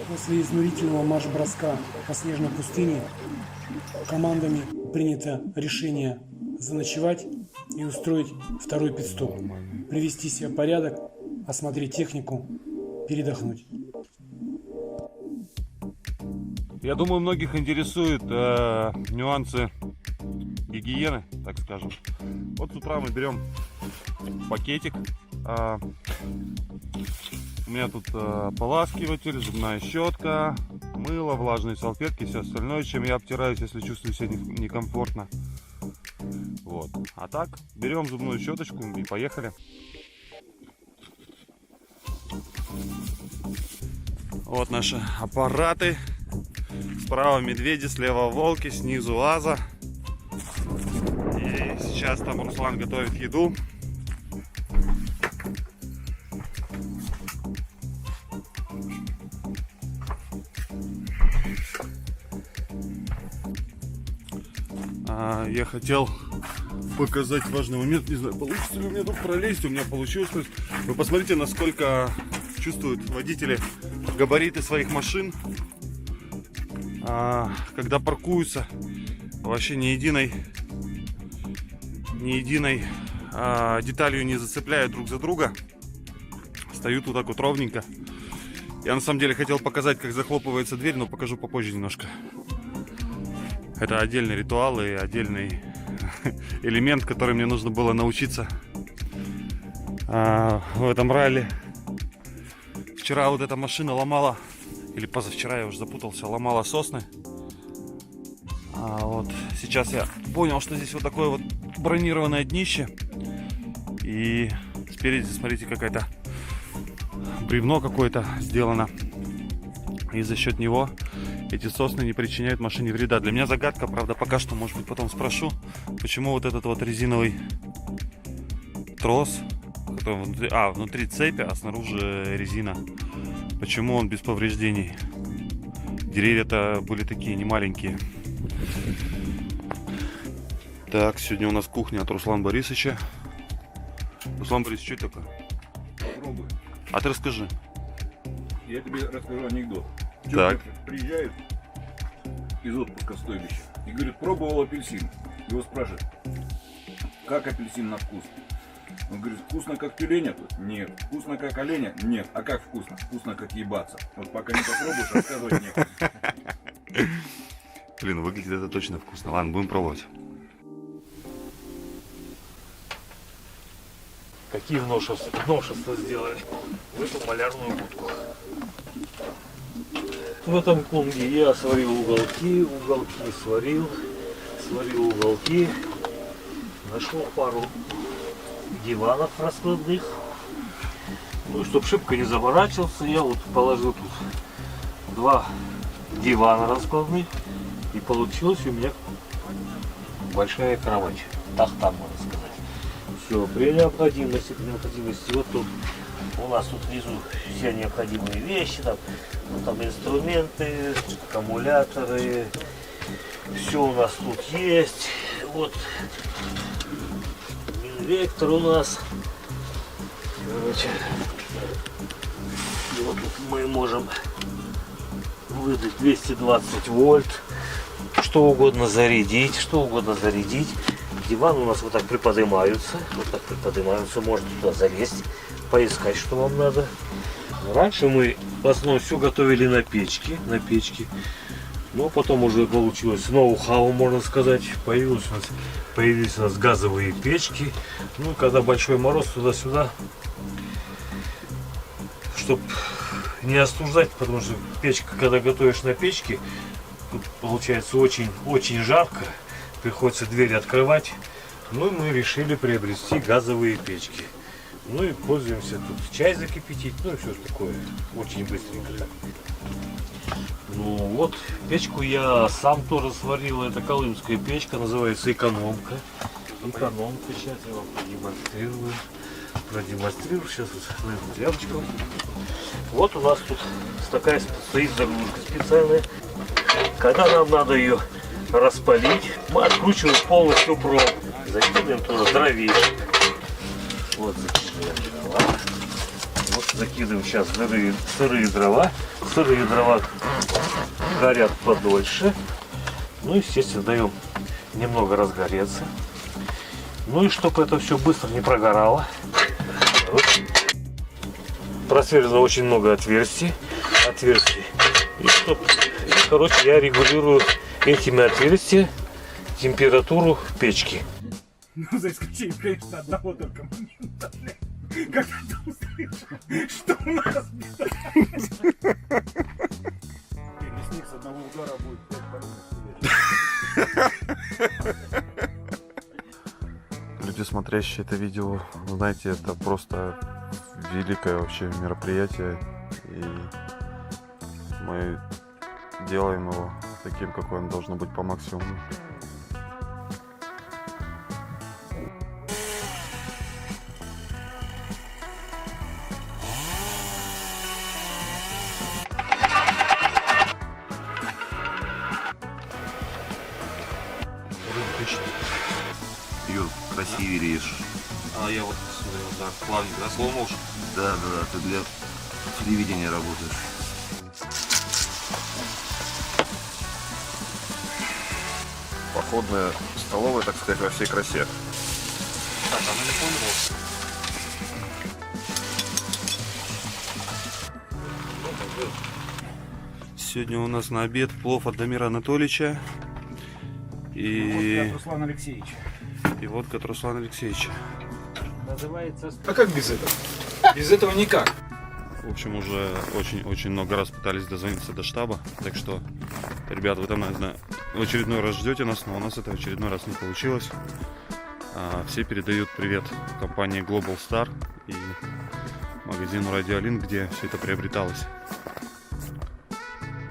После изнурительного марш-броска по снежной пустыне командами принято решение заночевать и устроить второй пит-стоп. Привести себя в порядок, осмотреть технику, передохнуть. Я думаю, многих интересуют нюансы гигиены, так скажем. Вот с утра мы берем пакетик. У меня тут ополаскиватель, зубная щетка, мыло, влажные салфетки, все остальное, чем я обтираюсь, если чувствую себя некомфортно. Вот. А так, берем зубную щеточку и поехали. Вот наши аппараты. Справа медведи, слева волки, снизу аза. И сейчас там Руслан готовит еду. Я хотел показать важный момент. Не знаю, получится ли у меня тут пролезть. У меня получилось. Вы посмотрите, насколько чувствуют водители габариты своих машин. Когда паркуются, вообще ни единой деталью не зацепляют друг за друга. Встают вот так вот ровненько. Я на самом деле хотел показать, как захлопывается дверь, но покажу попозже немножко. Это отдельный ритуал и отдельный элемент, который мне нужно было научиться в этом ралли. Вчера вот эта машина ломала, или позавчера, я уже запутался, ломала сосны. А вот сейчас я понял, что здесь вот такое вот бронированное днище. И спереди, смотрите, какая-то бревно какое-то сделано. И за счет него эти сосны не причиняют машине вреда. Для меня загадка, правда, пока что, может быть, потом спрошу, почему вот этот вот резиновый трос, который внутри цепи, а снаружи резина, почему он без повреждений? Деревья-то были такие немаленькие. Так, сегодня у нас кухня от Руслана Борисовича. Руслан Борисович, что это такое? Попробуй. А ты расскажи. Я тебе расскажу анекдот. Так. Человек приезжает из отпуска с стойбища и говорит, пробовал апельсин. Его спрашивают, как апельсин на вкус? Он говорит, вкусно как тюленя тут? Нет. Вкусно как оленя? Нет. А как вкусно? Вкусно как ебаться. Вот пока не попробуешь, рассказывать некуда. Блин, выглядит это точно вкусно. Ладно, будем пробовать. Какие новшества сделали в эту малярную будку. В этом клумбе я сварил уголки сварил уголки, нашел пару диванов раскладных. Ну и чтобы шибко не заморачивался, я вот положил тут 2 дивана раскладных, и получилась у меня большая кровать. Тахта, можно сказать. Все, при необходимости. Вот тут у нас тут внизу все необходимые вещи, там инструменты, аккумуляторы, все у нас тут есть. Вот инвектор у нас. Короче, и вот тут мы можем выдать 220 вольт, что угодно зарядить. Диван у нас вот так приподнимаются, можно туда залезть, поискать, что вам надо. Раньше мы в основном все готовили на печке, но потом уже получилось ноу-хау, можно сказать, появились у нас газовые печки. Ну, когда большой мороз, туда-сюда, чтобы не остужать, потому что печка, когда готовишь на печке, тут получается очень жарко. Приходится дверь открывать. Ну и мы решили приобрести газовые печки. Ну и пользуемся тут чай закипятить, ну и все такое. Очень быстренько так. Ну вот, печку я сам тоже сварил. Это колымская печка, называется экономка. Сейчас я вам продемонстрирую. Сейчас вот тряпочку. Вот у нас тут такая стоит заглушка специальная. Когда нам надо ее распалить, мы откручиваем полностью провод, закидываем туда дровишек. Вот закидываем дрова. Вот закидываем сейчас сырые дрова. Сырые дрова горят подольше. Ну, естественно, даем немного разгореться. Ну и чтобы это все быстро не прогорало. Вот. Просверлено очень много отверстий. И короче, я регулирую этими отверстиями температуру печки. Ну, за исключением, конечно, одного только момента. Когда ты услышал, что у нас лесник с одного удара будет 5 полезных. Люди, смотрящие это видео, знаете, это просто великое вообще мероприятие. И мы делаем его таким, какой он должен быть по максимуму. Юр, красивее режешь. А я вот смотрю, да, плавненько, да, slow motion. Да, ты для телевидения работаешь. Походная столовая, так сказать, во всей красе. Так, она не поняла. Сегодня у нас на обед плов от Дамира Анатольевича и Руслан Алексеевич. водка от Руслана Алексеевича. Называется... А как без этого? Без этого никак. В общем, уже очень много раз пытались дозвониться до штаба, так что, ребят, вы там, наверное, в очередной раз ждете нас, но у нас это в очередной раз не получилось. Все передают привет компании Global Star и магазину Radio Link, где все это приобреталось.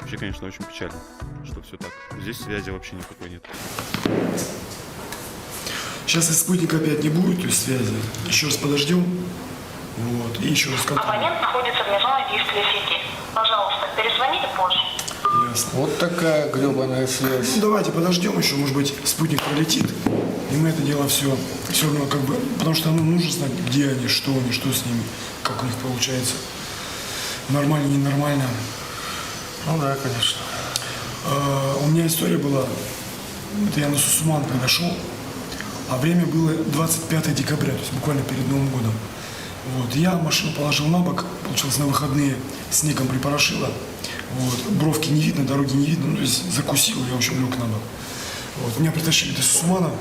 Вообще, конечно, очень печально, что все так. Здесь связи вообще никакой нет. Сейчас из спутника опять не будет, то есть связи. Еще раз подождем. Вот. И еще раз контроль. Абонент находится вне зоны действия сети. Пожалуйста, перезвоните позже. Ясно. Вот такая гребаная связь. Ну, давайте подождем еще, может быть, спутник пролетит. И мы это дело все равно как бы... Потому что нужно знать, где они, что с ними, как у них получается. Нормально, ненормально. Ну да, конечно. У меня история была, это я на Сусуман когда шел, а время было 25 декабря, то есть буквально перед Новым годом. Вот, я машину положил на бок, получилось на выходные снегом припорошило, вот, бровки не видно, дороги не видно, ну, то есть закусил, я в общем лег на бок. Вот, меня притащили до Сусумана,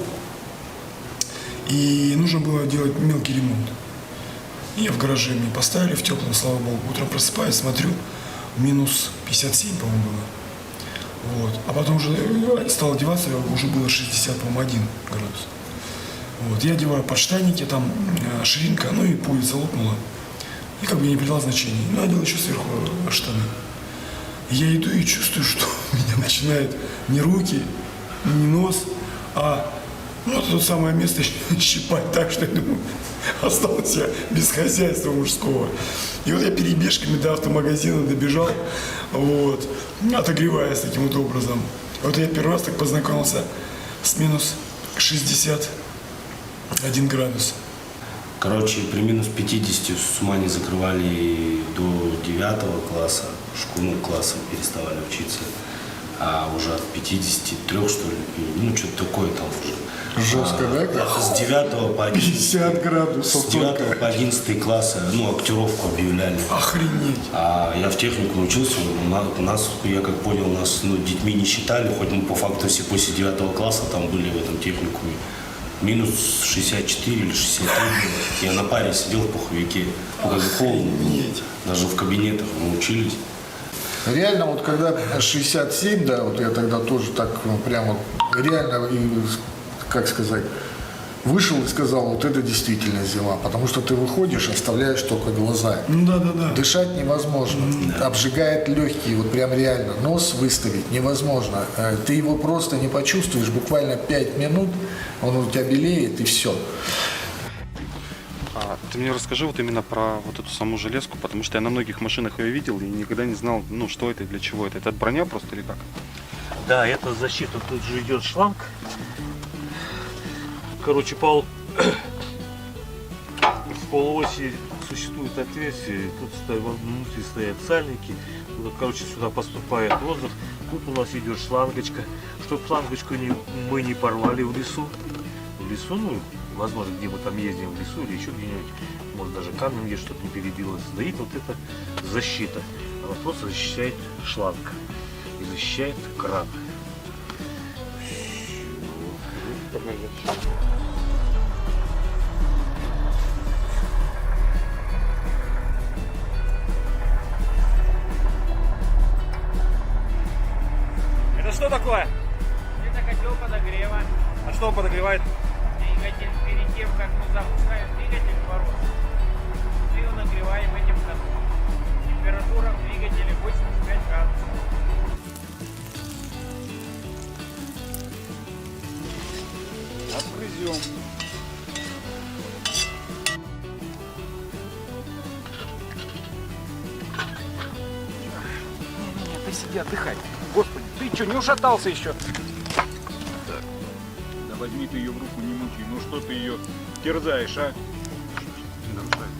и нужно было делать мелкий ремонт. И в гараже мне поставили в теплом, слава богу. Утром просыпаюсь, смотрю, минус 57, по-моему, было. Вот. А потом уже стал одеваться, уже было 60, по-моему, 1 градус. Вот. Я одеваю подштанники, там ширинка, ну и пуговица лопнула. И как бы не придал значения. Ну, надел еще сверху штаны. И я иду и чувствую, что меня начинает не руки, не нос, а ну, это то самое место щипать так, что я думаю, осталось я без хозяйства мужского. И вот я перебежками до автомагазина добежал, вот, отогреваясь таким вот образом. Вот я первый раз так познакомился с минус 61 градус. Короче, при минус 50 в Сусумане закрывали до 9 класса, школьным классом переставали учиться. А уже от 53, что ли, ну, что-то такое там уже. Жестко, да? С 9 по 11, 50 градусов с 9 по 11 класса, ну, актировку объявляли. Охренеть. А я в технику учился, нас, я как понял, нас детьми не считали, хоть мы по факту все после 9 класса там были в этом техникуме. Минус 64 или 63 было. Я на паре сидел в пуховике, ну, как холодно было. Даже в кабинетах мы учились. Реально, вот когда 67, да, вот я тогда тоже так прямо реально, как сказать, вышел и сказал, вот это действительно зима, потому что ты выходишь, оставляешь только глаза. Ну да. Дышать невозможно, обжигает легкие, вот прям реально, нос выставить невозможно. Ты его просто не почувствуешь, буквально 5 минут, он у тебя белеет и все. Ты мне расскажи вот именно про вот эту саму железку, потому что я на многих машинах ее видел и никогда не знал, ну, что это и для чего это. Это броня просто или как? Да, это защита, тут же идет шланг. Короче, с полуоси существует отверстие, тут внутри стоят сальники, тут, короче, сюда поступает воздух, тут у нас идет шлангочка, чтобы шлангочку мы не порвали в лесу, ну, возможно, где мы там ездим в лесу или еще где-нибудь, может даже камнем есть, чтобы не перебилось, стоит вот эта защита, она просто защищает шланг и защищает кран. Это что такое? Это котел подогрева. А что он подогревает? Двигатель перед тем, как мы запускаем двигатель в ворот, мы его нагреваем этим котлом. Температура в двигателе 85 градусов. Отгрызем. Ты сиди, отдыхай. Господи, ты что, не ушатался еще? Да возьми ты ее в руку, не мучай. Ну что ты ее терзаешь, а? Нарушает.